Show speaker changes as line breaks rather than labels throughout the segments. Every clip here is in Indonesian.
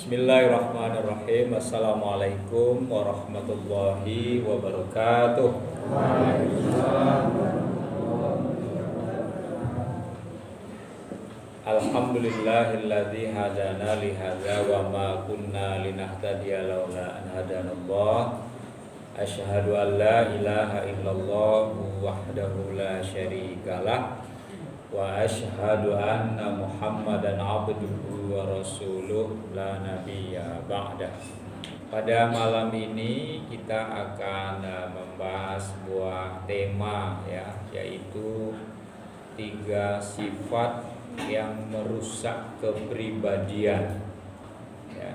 Bismillahirrahmanirrahim. Assalamualaikum warahmatullahi wabarakatuh. Alhamdulillahilladzi hadana li hadza wa ma kunna linahtadiya laula an hadanallah. Asyhadu an la ilaha illallah wahdahu la syarikalah wa asyhadu anna Muhammadan abduhu wa rasuluh la nabiyya ba'dah. Pada malam ini kita akan membahas sebuah tema yaitu 3 sifat yang merusak kepribadian ya.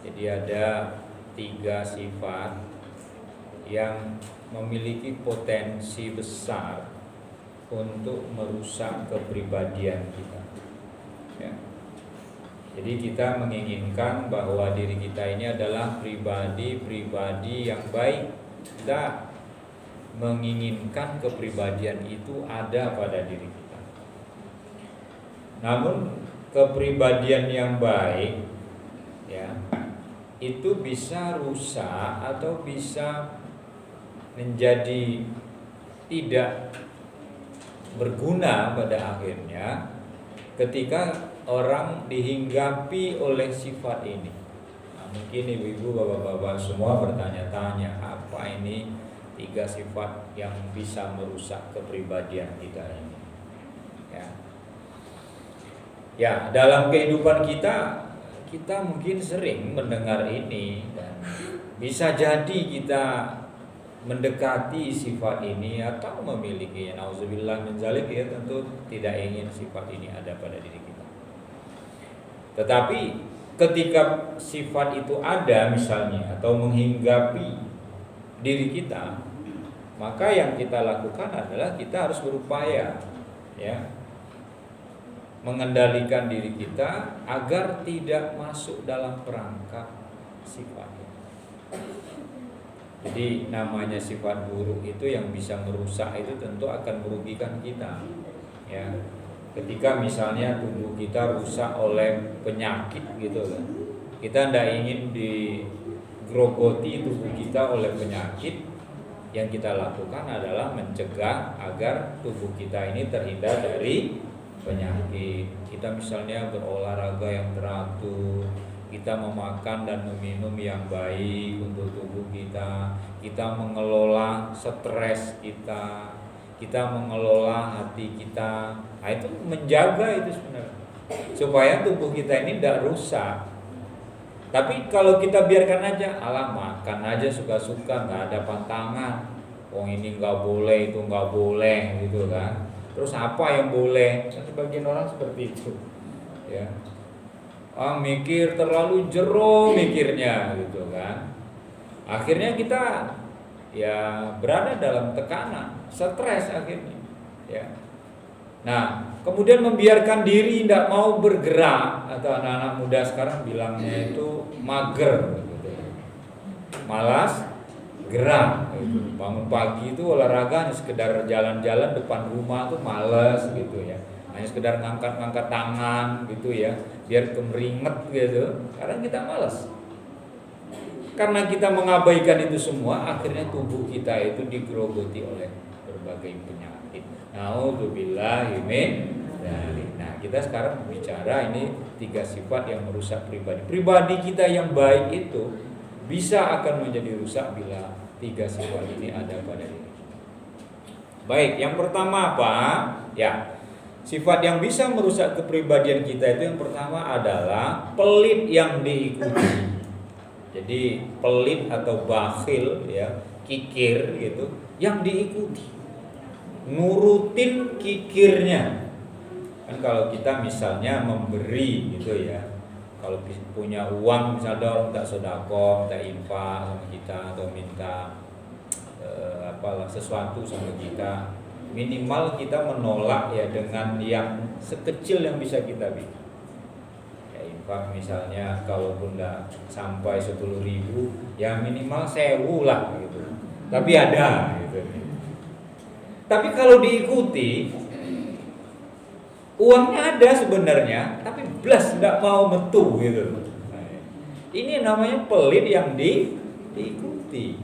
Jadi ada 3 sifat yang memiliki potensi besar untuk merusak kepribadian kita ya. Jadi kita menginginkan bahwa diri kita ini adalah pribadi yang baik. Kita menginginkan kepribadian itu ada pada diri kita. Namun kepribadian yang baik ya itu bisa rusak atau bisa menjadi tidak berguna pada akhirnya ketika orang dihinggapi oleh sifat ini. Nah, mungkin ibu-ibu, bapak-bapak semua bertanya-tanya, apa ini 3 sifat yang bisa merusak kepribadian kita ini? Ya, dalam kehidupan kita mungkin sering mendengar ini dan bisa jadi kita mendekati sifat ini atau memiliki. Nauzubillah min dzalik, ya tentu tidak ingin sifat ini ada pada diri kita. Tetapi ketika sifat itu ada misalnya atau menghinggapi diri kita, maka yang kita lakukan adalah kita harus berupaya ya mengendalikan diri kita agar tidak masuk dalam perangkap sifat. Jadi namanya sifat buruk itu yang bisa merusak itu tentu akan merugikan kita ya. Ketika misalnya tubuh kita rusak oleh penyakit gitu kan, kita tidak ingin digrogoti tubuh kita oleh penyakit. Yang kita lakukan adalah mencegah agar tubuh kita ini terhindar dari penyakit. Kita misalnya berolahraga yang teratur, kita memakan dan meminum yang baik untuk tubuh kita, kita mengelola stres kita mengelola hati kita. Nah, itu menjaga itu sebenarnya supaya tubuh kita ini tidak rusak. Tapi kalau kita biarkan aja, alah makan aja suka-suka, nggak ada pantangan. Ini nggak boleh, itu nggak boleh gitu kan. Terus apa yang boleh? Sebagian orang seperti itu ya. Mikir terlalu jero mikirnya gitu kan. Akhirnya kita ya berada dalam tekanan, stres akhirnya ya. Nah, kemudian membiarkan diri tidak mau bergerak, atau anak-anak muda sekarang bilangnya itu mager gitu. Malas gerak gitu. Bangun pagi itu olahraga hanya sekedar jalan-jalan depan rumah tuh males gitu ya. Hanya sekedar ngangkat-ngangkat tangan gitu ya, biar kemeringet gitu. Karena kita malas. Karena kita mengabaikan itu semua, akhirnya tubuh kita itu digerogoti oleh berbagai penyakit. Nauzubillahi min dzalik. Nah, kita sekarang bicara ini 3 sifat yang merusak pribadi. Pribadi kita yang baik itu bisa akan menjadi rusak bila 3 sifat ini ada pada diri kita. Baik, yang pertama apa? Ya, sifat yang bisa merusak kepribadian kita itu yang pertama adalah pelit yang diikuti. Jadi pelit atau bakhil ya, kikir gitu, yang diikuti, nurutin kikirnya. Kan kalau kita misalnya memberi gitu ya, kalau punya uang misalnya orang tak sedekah, tak infak sama kita atau minta sesuatu sama kita, minimal kita menolak ya dengan yang sekecil yang bisa kita beri. Infak misalnya kalaupun tidak sampai 10.000 ya minimal 1.000 lah gitu. Tapi ada gitu. Tapi kalau diikuti uangnya ada sebenarnya, tapi blas tidak mau metu gitu. Nah, Ini namanya pelit yang diikuti.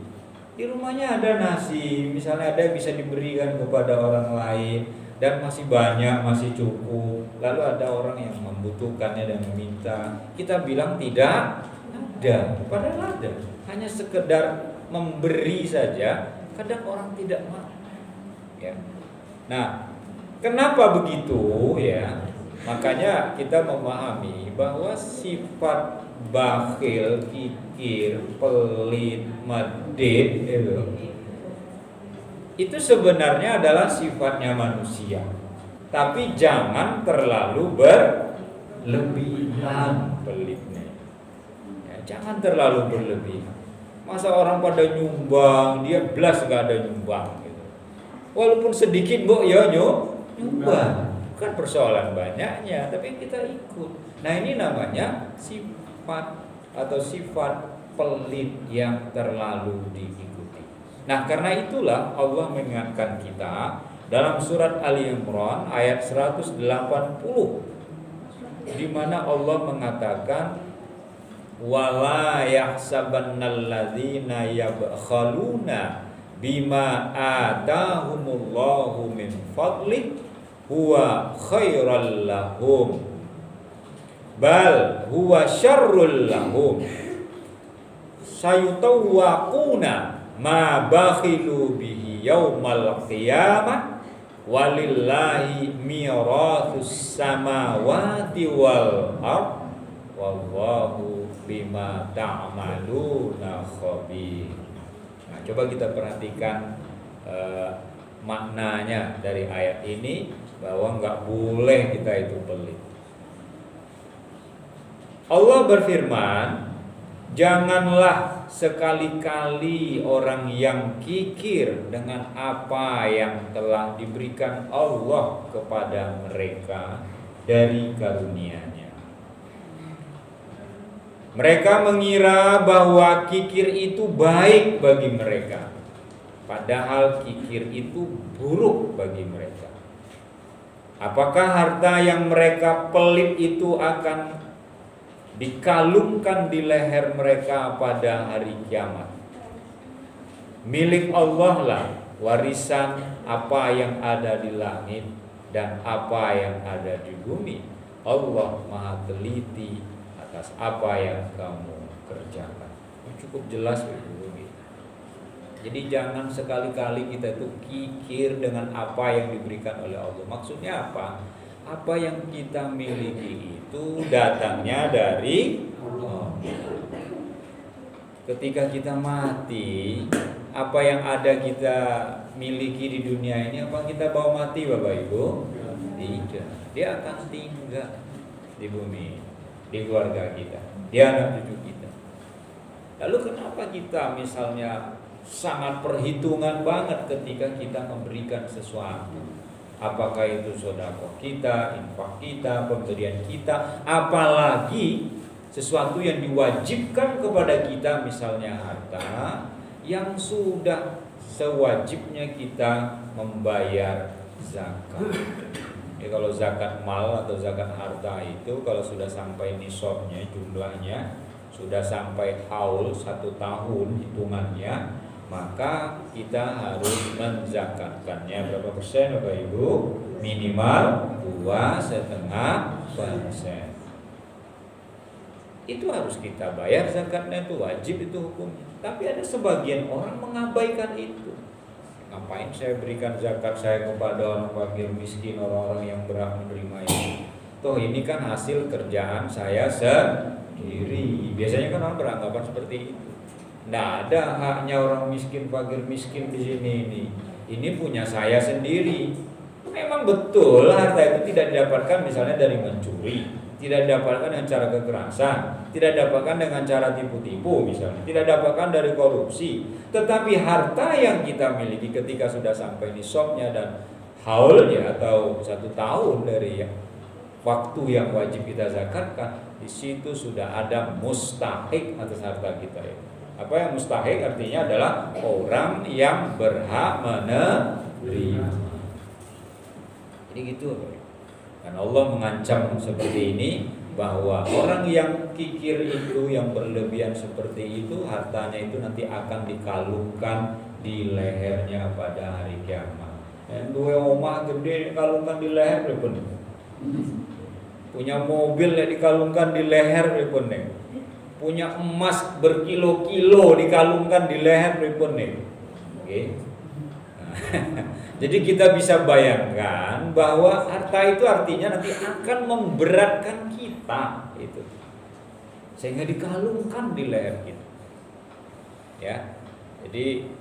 Di rumahnya ada nasi, misalnya ada yang bisa diberikan kepada orang lain dan masih banyak, masih cukup. Lalu ada orang yang membutuhkannya dan meminta. Kita bilang tidak ada, padahal ada. Hanya sekedar memberi saja, kadang orang tidak mau. Ya. Nah, kenapa begitu ya? Makanya kita memahami bahwa sifat bakhil, kikir, pelit, medit itu sebenarnya adalah sifatnya manusia. Tapi jangan terlalu berlebihan pelitnya. Ya, jangan terlalu berlebihan. Masa orang pada nyumbang, dia belas gak ada nyumbang gitu. Walaupun sedikit ya nyumbang. Bukan persoalan banyaknya, tapi kita ikut. Nah, ini namanya sifat atau sifat pelit yang terlalu diikuti. Nah, karena itulah Allah mengingatkan kita dalam surat Ali Imran ayat 180, di mana Allah mengatakan wala yahsabannal ladzina yabkhaluna bima atahumullahu min fadli huwa khairal lahum bal huwa syarrul lahum sayutawwaquna ma bakhilu bihi yaumal qiyamah walillahi mirathus samawati wal ard wallahu bima ta'maluna khabir. Nah, coba kita perhatikan maknanya dari ayat ini, bahwa nggak boleh kita itu pelit. Allah berfirman, janganlah sekali-kali orang yang kikir dengan apa yang telah diberikan Allah kepada mereka dari karunia-Nya. Mereka mengira bahwa kikir itu baik bagi mereka, padahal kikir itu buruk bagi mereka. Apakah harta yang mereka pelit itu akan dikalungkan di leher mereka pada hari kiamat? Milik Allah lah warisan apa yang ada di langit dan apa yang ada di bumi. Allah Maha teliti atas apa yang kamu kerjakan. Cukup jelas itu. Jadi jangan sekali-kali kita itu kikir dengan apa yang diberikan oleh Allah. Maksudnya apa? Apa yang kita miliki itu datangnya dari Allah. Ketika kita mati, apa yang ada kita miliki di dunia ini, apa kita bawa mati Bapak Ibu? Tidak. Dia akan tinggal di bumi, di keluarga kita, di anak cucu kita. Lalu kenapa kita misalnya sangat perhitungan banget ketika kita memberikan sesuatu? Apakah itu sedekah kita, infak kita, pemberian kita, apalagi sesuatu yang diwajibkan kepada kita, misalnya harta yang sudah sewajibnya kita membayar zakat. Ya, kalau zakat mal atau zakat harta itu kalau sudah sampai nisabnya, jumlahnya sudah sampai haul 1 tahun hitungannya, maka kita harus menzakatkannya berapa persen Bapak Ibu? Minimal 2,5%. Itu harus kita bayar zakatnya, itu wajib, itu hukumnya. Tapi ada sebagian orang mengabaikan itu. Ngapain saya berikan zakat saya kepada orang fakir miskin, orang-orang yang berhak menerima ini? Toh ini kan hasil kerjaan saya sendiri. Biasanya kan orang beranggapan seperti itu. Nggak ada haknya orang miskin, fakir miskin di sini ini. Ini punya saya sendiri. Memang betul harta itu tidak didapatkan misalnya dari mencuri, tidak didapatkan dengan cara kekerasan, tidak didapatkan dengan cara tipu-tipu misalnya, tidak didapatkan dari korupsi. Tetapi harta yang kita miliki ketika sudah sampai nisabnya dan haulnya atau 1 tahun dari waktu yang wajib kita zakatkan, di situ sudah ada mustahik atas harta kita itu. Apa yang mustahik artinya adalah orang yang berhak menerima. Jadi gitu. Dan Allah mengancam seperti ini bahwa orang yang kikir itu, yang berlebihan seperti itu, hartanya itu nanti akan dikalungkan di lehernya pada hari kiamat. Dua omah gede dikalungkan di leher repun. Punya mobil yang dikalungkan di leher repun. Punya emas berkilo-kilo dikalungkan di leher repun. Oke. Jadi kita bisa bayangkan bahwa harta itu artinya nanti akan memberatkan kita itu, sehingga dikalungkan di leher kita. Ya, jadi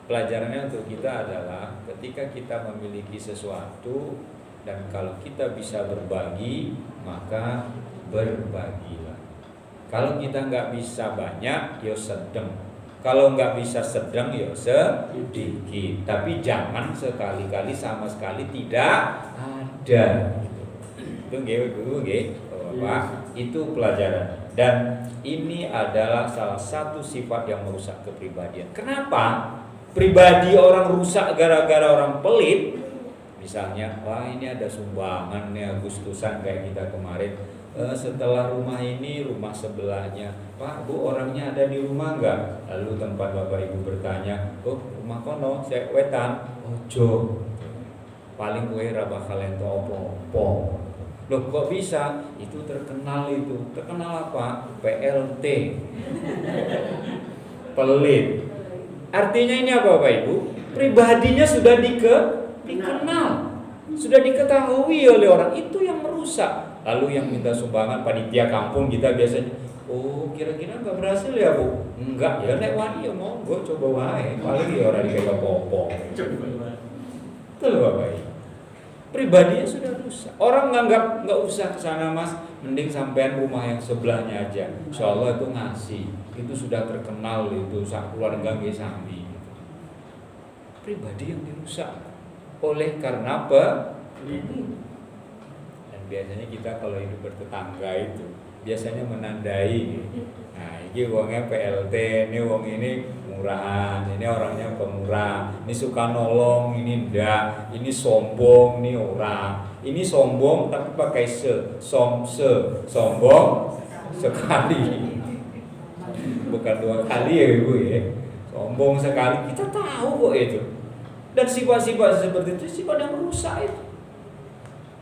pelajarannya untuk kita adalah ketika kita memiliki sesuatu dan kalau kita bisa berbagi, maka berbagilah. Kalau kita nggak bisa banyak, ya sedang. Kalau nggak bisa sedang, ya sedikit. Tapi jangan sekali-kali sama sekali tidak ada. Itu Bapak, itu pelajaran. Dan ini adalah salah satu sifat yang merusak kepribadian. Kenapa? Pribadi orang rusak gara-gara orang pelit. Misalnya, wah ini ada sumbangan nih Agustusan kayak kita kemarin. Setelah rumah ini, rumah sebelahnya, Pak, Bu, orangnya ada di rumah enggak? Lalu tempat Bapak Ibu bertanya, oh rumah kono, saya wetan, ojo, paling kue rabah kalian opo. Loh kok bisa? Itu terkenal itu. Terkenal apa? PLT. Pelit. Artinya ini apa Bapak Ibu? Pribadinya sudah dikenal, sudah diketahui oleh orang, itu yang merusak. Lalu yang minta sumbangan panitia kampung kita biasanya, oh kira-kira nggak berhasil ya Bu? Enggak ya, nek wani ya monggo coba wae, paling ya orang dikasih popok. Betul Bapak Ibu. Pribadinya sudah rusak. Orang nganggap nggak usah ke sana Mas, mending sampean rumah yang sebelahnya aja. Insyaallah itu ngasih. Itu sudah terkenal itu sak keluarga nggih sami. Pribadi yang dirusak oleh karena apa? Biasanya kita kalau hidup bertetangga itu biasanya menandai. Nah, ini uangnya PLT, ini uang ini murahan, ini orangnya pemurah, ini suka nolong, ini enggak, ini sombong, ini orang, ini sombong tapi pakai sombong sekali, bukan 2 kali ya Ibu ya, sombong sekali, kita tahu kok itu. Dan sifat-sifat seperti itu sifat yang merusak itu.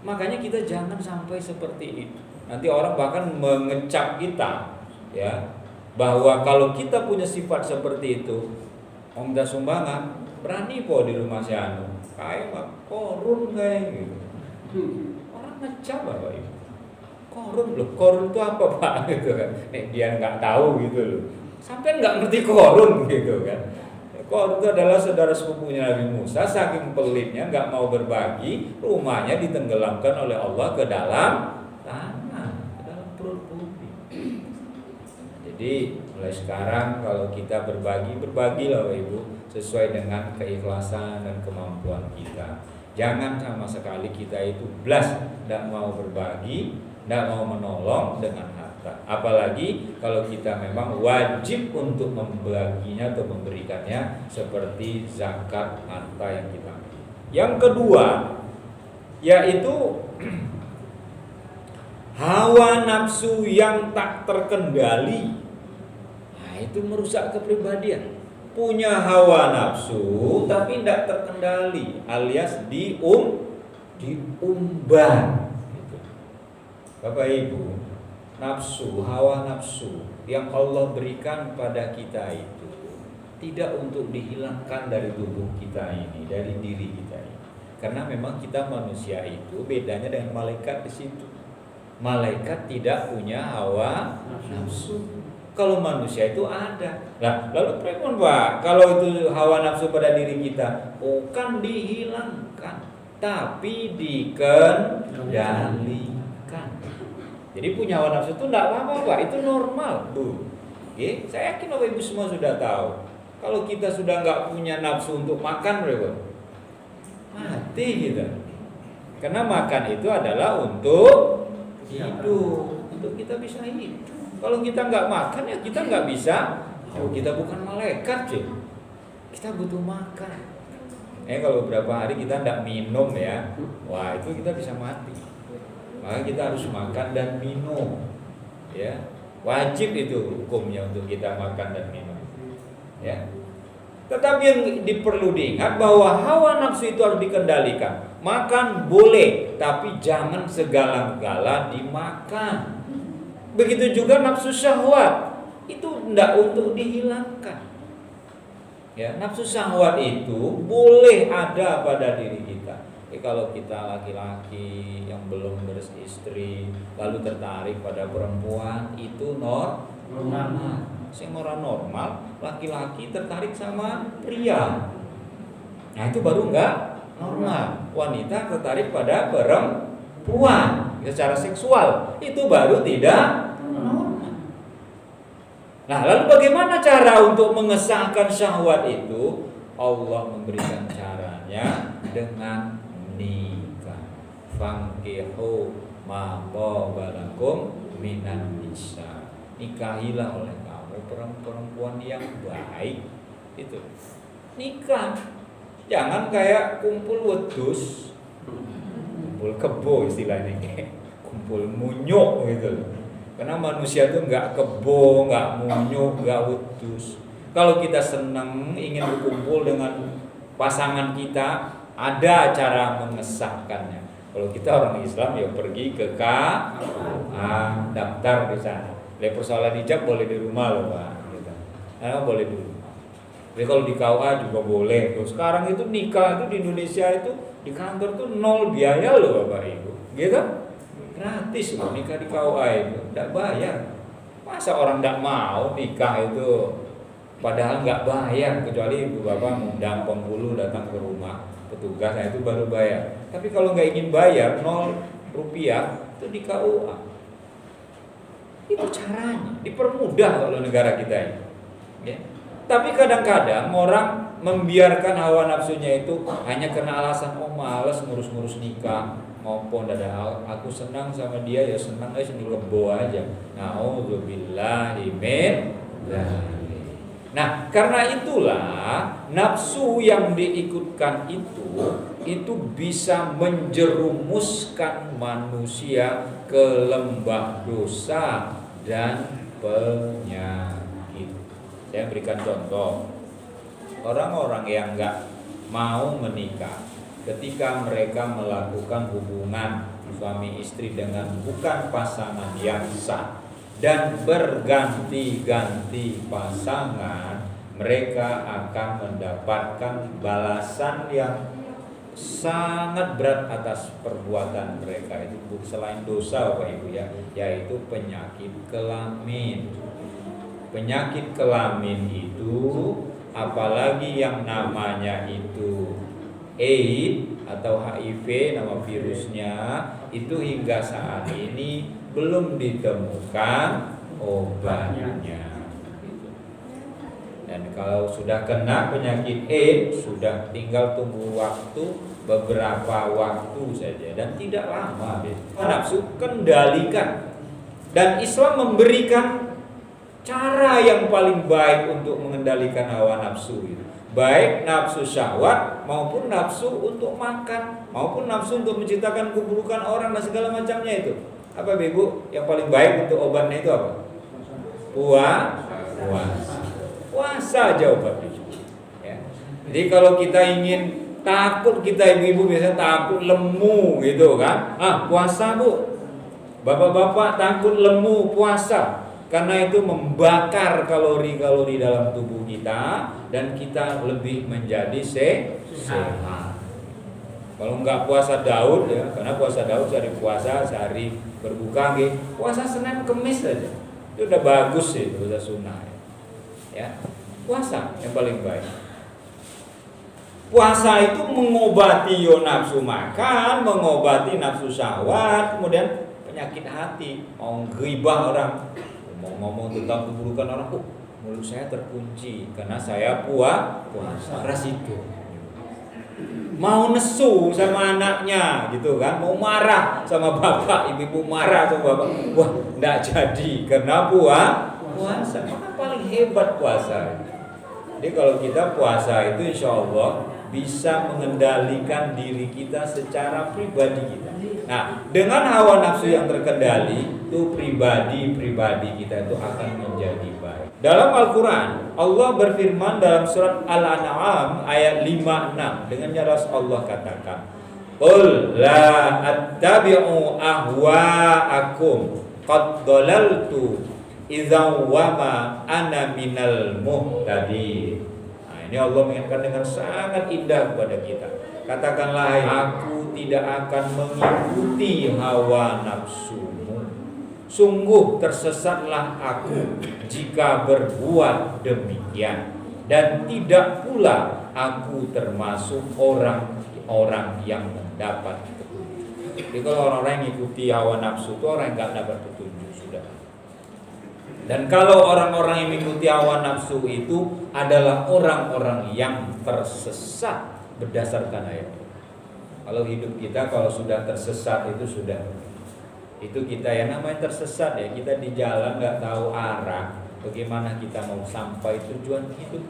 Makanya kita jangan sampai seperti itu. Nanti orang bahkan mengecap kita, ya, bahwa kalau kita punya sifat seperti itu, minta sumbangan, berani po di rumah si anu, kayak Pak, korun kayak gitu. Orang ngecap Bapak Ibu. Korun loh, korun itu apa Pak? Gitu kan. Nih dia nggak tahu gitu loh. Sampai nggak ngerti korun gitu kan. Korun itu adalah saudara sepupunya Nabi Musa, saking pelitnya nggak mau berbagi, rumahnya ditenggelamkan oleh Allah ke dalam tanah, ke dalam perut bumi. Jadi mulai sekarang kalau kita berbagilah Bapak Ibu sesuai dengan keikhlasan dan kemampuan kita. Jangan sama sekali kita itu tidak mau berbagi, tidak mau menolong dengan harta. Apalagi kalau kita memang wajib untuk membaginya atau memberikannya seperti zakat harta yang kita miliki. Yang kedua yaitu hawa nafsu yang tak terkendali. Nah, itu merusak kepribadian. Punya hawa nafsu tapi tidak terkendali, alias diumbar. Gitu. Bapak Ibu, nafsu, hawa nafsu yang Allah berikan pada kita itu tidak untuk dihilangkan dari tubuh kita ini, dari diri kita ini. Karena memang kita manusia itu bedanya dengan malaikat di situ. Malaikat tidak punya hawa nafsu. Kalau manusia itu ada. Nah, lalu pripun Pak? Kalau itu hawa nafsu pada diri kita, bukan dihilangkan, tapi dikendalikan. Jadi punya hawa nafsu itu tidak apa-apa Pak, itu normal Bu. Oke, saya yakin Bapak Ibu semua sudah tahu. Kalau kita sudah nggak punya nafsu untuk makan, mati kita. Karena makan itu adalah untuk hidup, untuk kita bisa hidup. Kalau kita nggak makan ya kita nggak bisa. Oh, kita bukan malaikat sih. Kita butuh makan. Kalau beberapa hari kita nggak minum ya, wah itu kita bisa mati. maka kita harus makan dan minum, ya. Wajib itu hukumnya untuk kita makan dan minum, ya. Tetapi yang perlu diingat bahwa hawa nafsu itu harus dikendalikan. Makan boleh, tapi jangan segala-gala dimakan. Begitu juga nafsu syahwat, itu tidak untuk dihilangkan. Ya, nafsu syahwat itu boleh ada pada diri kita. Kalau kita laki-laki yang belum beristri lalu tertarik pada perempuan, itu normal. Sing ora normal, laki-laki tertarik sama pria. Nah, itu baru enggak normal. Wanita tertarik pada perempuan secara seksual, itu baru tidak normal. Nah, lalu bagaimana cara untuk mengesahkan syahwat itu? Allah memberikan caranya dengan nikah. Fankihu ma qabalakum minan nisa. Nikahilah oleh kamu perempuan yang baik. Itu nikah. Jangan kayak kumpul wedus, kumpul kebo istilahnya, kumpul munyuk gitu. Karena manusia itu nggak kebo, nggak munyuk, nggak wedus. Kalau kita senang ingin berkumpul dengan pasangan kita, ada cara mengesahkannya. Kalau kita orang Islam ya pergi ke daftar di sana. Persoalan hijab boleh di rumah loh Pak. Gitu. Boleh di rumah. Jadi kalau di KUA juga boleh. Terus sekarang itu nikah itu di Indonesia itu di kantor tuh 0 biaya loh Bapak Ibu. Gitu? Gratis loh nikah di KUA itu, tidak bayar. Masa orang tidak mau nikah itu padahal nggak bayar, kecuali ibu bapak mengundang penghulu datang ke rumah petugas, nah itu baru bayar. Tapi kalau nggak ingin bayar 0 rupiah itu di KUA. Itu caranya, dipermudah kalau negara kita ini. Ya. Tapi kadang-kadang orang membiarkan hawa nafsunya itu hanya karena alasan malas ngurus-ngurus nikah, ngopo dada aku senang sama dia ya senang aja di kebo aja. Nauzubillahi min dzalik. Nah, karena itulah nafsu yang diikutkan itu bisa menjerumuskan manusia ke lembah dosa dan penyakit. Saya berikan contoh. Orang-orang yang enggak mau menikah, ketika mereka melakukan hubungan suami istri dengan bukan pasangan yang sah dan berganti-ganti pasangan, mereka akan mendapatkan balasan yang sangat berat atas perbuatan mereka itu, selain dosa Bapak Ibu ya, yaitu penyakit kelamin. Penyakit kelamin itu apalagi yang namanya itu AIDS atau HIV, nama virusnya itu hingga saat ini belum ditemukan obatnya. Dan kalau sudah kena penyakit AIDS, sudah tinggal tunggu waktu beberapa waktu saja dan tidak lama. Nafsu kendalikan. Dan Islam memberikan cara yang paling baik untuk mengendalikan hawa nafsu itu. Baik nafsu syahwat maupun nafsu untuk makan, maupun nafsu untuk menciptakan keburukan orang dan segala macamnya itu. Apa Ibu? Yang paling baik untuk obatnya itu apa? Puasa. Puasa aja obatnya. Ya. Jadi kalau kita ingin takut, kita ibu-ibu biasanya takut lemu gitu kan? Puasa Bu. Bapak-bapak takut lemu, puasa. Karena itu membakar kalori-kalori dalam tubuh kita dan kita lebih menjadi sehat. Kalau enggak puasa Daud ya, karena puasa Daud sehari puasa, sehari berbuka gitu. Puasa Senin Kemis saja. Itu udah bagus itu, udah sunnah. Ya. Puasa yang paling baik. Puasa itu mengobati nafsu makan, mengobati nafsu syahwat, kemudian penyakit hati, mau ghibah orang, mau ngomong tentang keburukan orang, mulut saya terkunci karena saya puasa. Ras itu. Mau nesu sama anaknya gitu kan, mau marah sama bapak, ibu marah sama bapak, wah enggak jadi karena puasa. Maka paling hebat puasa. Jadi kalau kita puasa itu insya Allah bisa mengendalikan diri kita secara pribadi kita. Nah, dengan hawa nafsu yang terkendali, itu pribadi kita itu akan menjadi baik. Dalam Al-Quran, Allah berfirman dalam surat Al-An'am ayat 56 dengan jelas Allah katakan, Qul la attabi'u ahwa'akum qad dhalaltu idza wa ma ana minal muhtadin. Nah, ini Allah mengingatkan dengan sangat indah kepada kita. Katakanlah, aku tidak akan mengikuti hawa nafsumu. Sungguh tersesatlah aku jika berbuat demikian, dan tidak pula aku termasuk orang-orang yang mendapat petunjuk. Jadi kalau orang-orang yang mengikuti hawa nafsu itu orang yang nggak dapat petunjuk sudah. Dan kalau orang-orang yang mengikuti hawa nafsu itu adalah orang-orang yang tersesat berdasarkan ayat. Kalau hidup kita kalau sudah tersesat itu sudah, itu kita yang namanya tersesat ya, kita di jalan nggak tahu arah, bagaimana kita mau sampai tujuan hidup.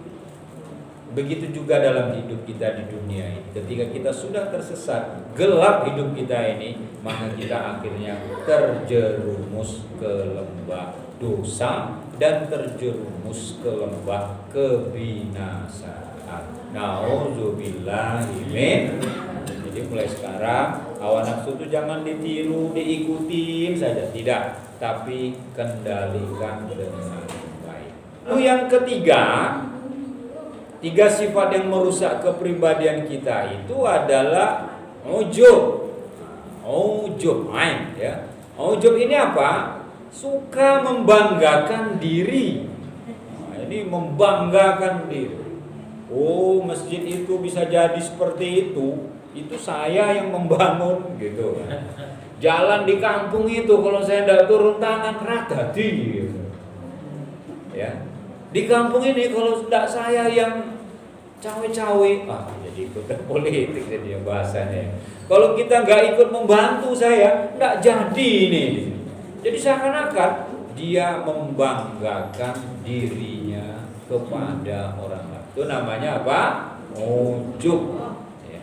Begitu juga dalam hidup kita di dunia ini. Ketika kita sudah tersesat, gelap hidup kita ini, maka kita akhirnya terjerumus ke lembah dosa dan terjerumus ke lembah kebinasaan. Nauzubillahi min. Jadi mulai sekarang hawa nafsu itu jangan ditiru, diikutin saja, tidak, tapi kendalikan dengan baik. Lalu yang ketiga, tiga sifat yang merusak kepribadian kita itu adalah ujub. Ujub, ya. Ujub ini apa? Suka membanggakan diri. Nah, ini membanggakan diri. Oh, masjid itu bisa jadi seperti itu saya yang membangun gitu. Jalan di kampung itu kalau saya tidak turun tangan rata gitu. Ya. Di kampung ini kalau tidak saya yang cawe-cawe, jadi ikutan politik jadi bahasanya. Kalau kita nggak ikut membantu saya, nggak jadi ini. Jadi seakan-akan dia membanggakan dirinya kepada orang lain. Itu namanya apa? Ujub. Ya.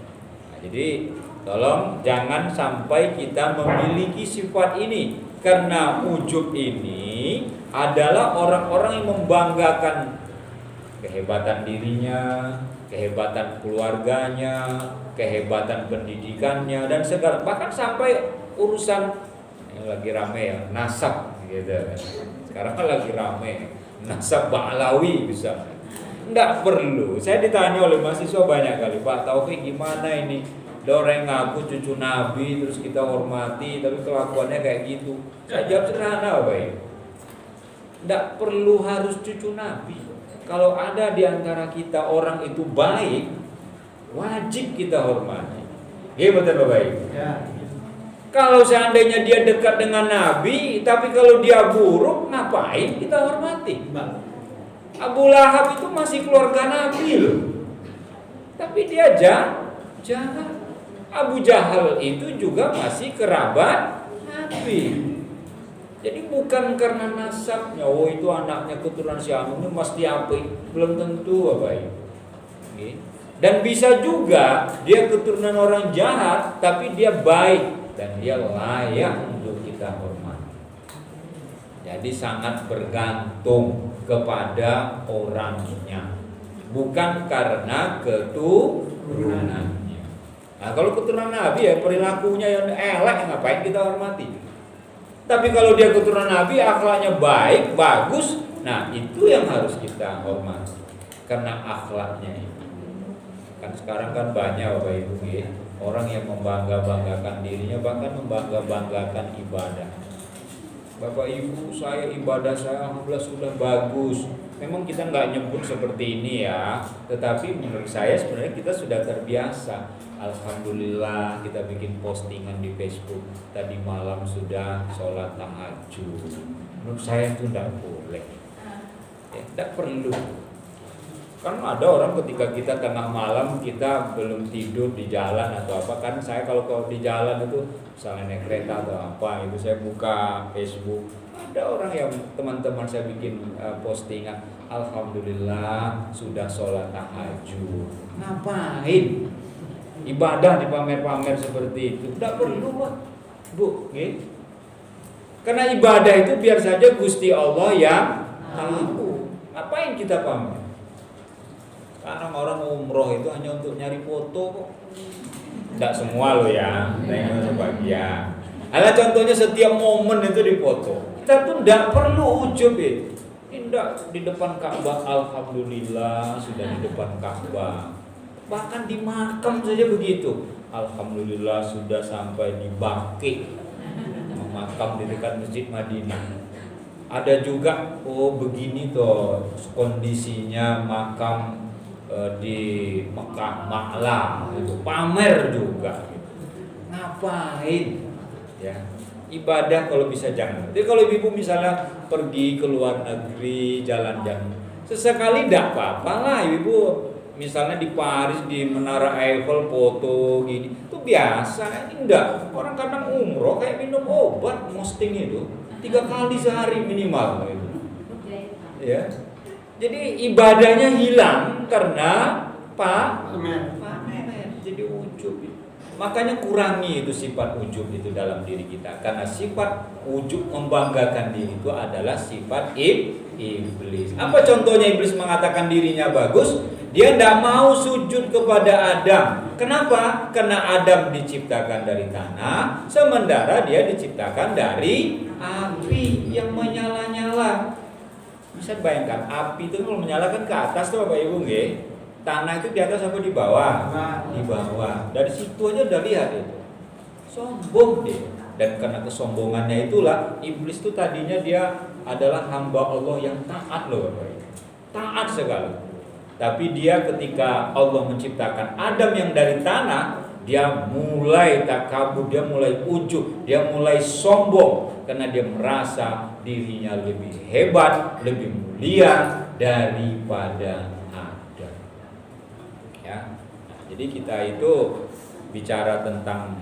Nah, jadi tolong jangan sampai kita memiliki sifat ini, karena ujub ini adalah orang-orang yang membanggakan kehebatan dirinya, kehebatan keluarganya, kehebatan pendidikannya dan segala, bahkan sampai urusan yang lagi rame ya, nasab gitu. Sekarang kan lagi rame nasab Ba'alawi bisa. Enggak perlu. Saya ditanya oleh mahasiswa banyak kali, Pak Taufik gimana ini? Ada orang yang ngaku cucu Nabi terus kita hormati, tapi kelakuannya kayak gitu. Saya jawab sederhana, Pak. Enggak perlu harus cucu Nabi. Kalau ada di antara kita orang itu baik, wajib kita hormati. Iya betul Bapak? Ya. Kalau seandainya dia dekat dengan Nabi, tapi kalau dia buruk, ngapain kita hormati? Abu Lahab itu masih keluarga Nabi loh, tapi dia jahat. Abu Jahal itu juga masih kerabat Nabi. Jadi bukan karena nasabnya, oh itu anaknya keturunan si Anu ini mesti apik, belum tentu Bapak. Dan bisa juga dia keturunan orang jahat, tapi dia baik dan dia layak untuk kita hormati. Jadi sangat bergantung kepada orangnya, bukan karena keturunannya. Nah, kalau keturunan Nabi ya perilakunya yang elek, ngapain kita hormati? Tapi kalau dia keturunan Nabi, akhlaknya baik, bagus, nah itu yang harus kita hormati karena akhlaknya itu. Kan sekarang kan banyak Bapak Ibu ya, orang yang membangga-banggakan dirinya, bahkan membangga-banggakan ibadah. Bapak Ibu, saya ibadah saya alhamdulillah sudah bagus. Memang kita nggak nyebut seperti ini ya, tetapi menurut saya sebenarnya kita sudah terbiasa. Alhamdulillah kita bikin postingan di Facebook, tadi malam sudah sholat tahajud. Menurut saya itu tidak boleh, ya, tidak perlu. Kan ada orang ketika kita tengah malam kita belum tidur di jalan atau apa, kan saya kalau di jalan itu misalnya naik kereta atau apa itu saya buka Facebook, ada orang yang teman-teman saya bikin postingan, alhamdulillah sudah sholat tahajud. Ngapain? Ibadah dipamer-pamer seperti itu tidak perlu, Pak, Bu. Karena ibadah itu biar saja Gusti Allah yang tahu. Ngapain kita pamer? Karena orang umroh itu hanya untuk nyari foto kok. Tidak semua loh ya, hanya sebagian. Ada contohnya setiap momen itu dipoto. Kita tuh tidak perlu ujub itu. Tidak di depan Ka'bah, alhamdulillah sudah di depan Ka'bah. Bahkan di makam saja begitu. Alhamdulillah sudah sampai di Baqi, makam di dekat Masjid Madinah. Ada juga begini toh kondisinya makam di Mekah Ma'la itu pamer juga gitu. Ngapain ya? Ibadah kalau bisa jangan. Jadi kalau ibu misalnya pergi ke luar negeri jalan-jalan sesekali tidak apa-apa lah ibu. Misalnya di Paris di Menara Eiffel foto gini itu biasa. Ini enggak, orang kadang umroh kayak minum obat mosting itu 3 kali sehari minimal gitu. Ya. Jadi ibadahnya hilang karena pamer. Jadi ujub. Makanya kurangi itu sifat ujub itu dalam diri kita. Karena sifat ujub membanggakan diri itu adalah sifat iblis. Apa contohnya iblis mengatakan dirinya bagus? Dia tidak mau sujud kepada Adam. Kenapa? Karena Adam diciptakan dari tanah, sementara dia diciptakan dari api yang menyala-nyala. Bisa bayangkan api itu kalau menyala kan ke atas tuh Bapak Ibu nggih. Tanah itu di atas apa di bawah? Di bawah. Dari situ aja udah lihat itu. Sombong dia. Dan karena kesombongannya itulah iblis itu tadinya dia adalah hamba Allah yang taat loh Bapak Ibu. Taat sekali. Tapi dia ketika Allah menciptakan Adam yang dari tanah, dia mulai takabur, dia mulai ujub, dia mulai sombong karena dia merasa dirinya lebih hebat, lebih mulia daripada Adam. Ya. Nah, jadi kita itu bicara tentang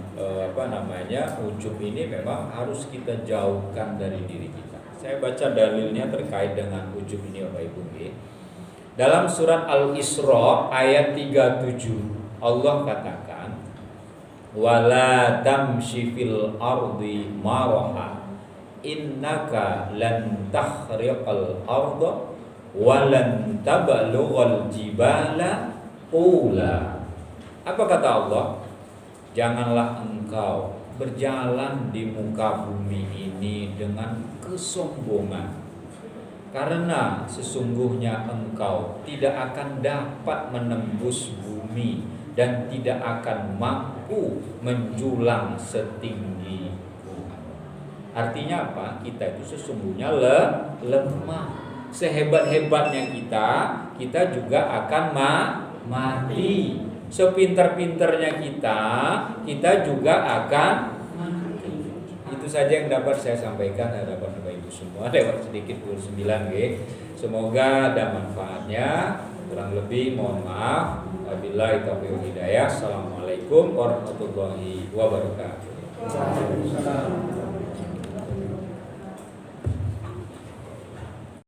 ujub ini memang harus kita jauhkan dari diri kita. Saya baca dalilnya terkait dengan ujub ini Bapak Ibu. Dalam surat Al-Isra ayat 37 Allah katakan wala tamshi fil ardi maraha innaka lan takhriqal arda walan tablughal jibala qula. Apa kata Allah? Janganlah engkau berjalan di muka bumi ini dengan kesombongan. Karena sesungguhnya engkau tidak akan dapat menembus bumi dan tidak akan mampu menjulang setinggi Tuhan. Artinya apa? Kita itu sesungguhnya lemah. Sehebat-hebatnya kita juga akan mati. Sepintar-pintarnya kita juga akan mati. Itu saja yang dapat saya sampaikan hadapan Bapak Ibu semua lewat sedikit 29 Semoga ada manfaatnya. Kurang lebih mohon maaf. Wabillahi taufiq wal hidayah. Assalamualaikum warahmatullahi wabarakatuh.
Waalaikumsalam.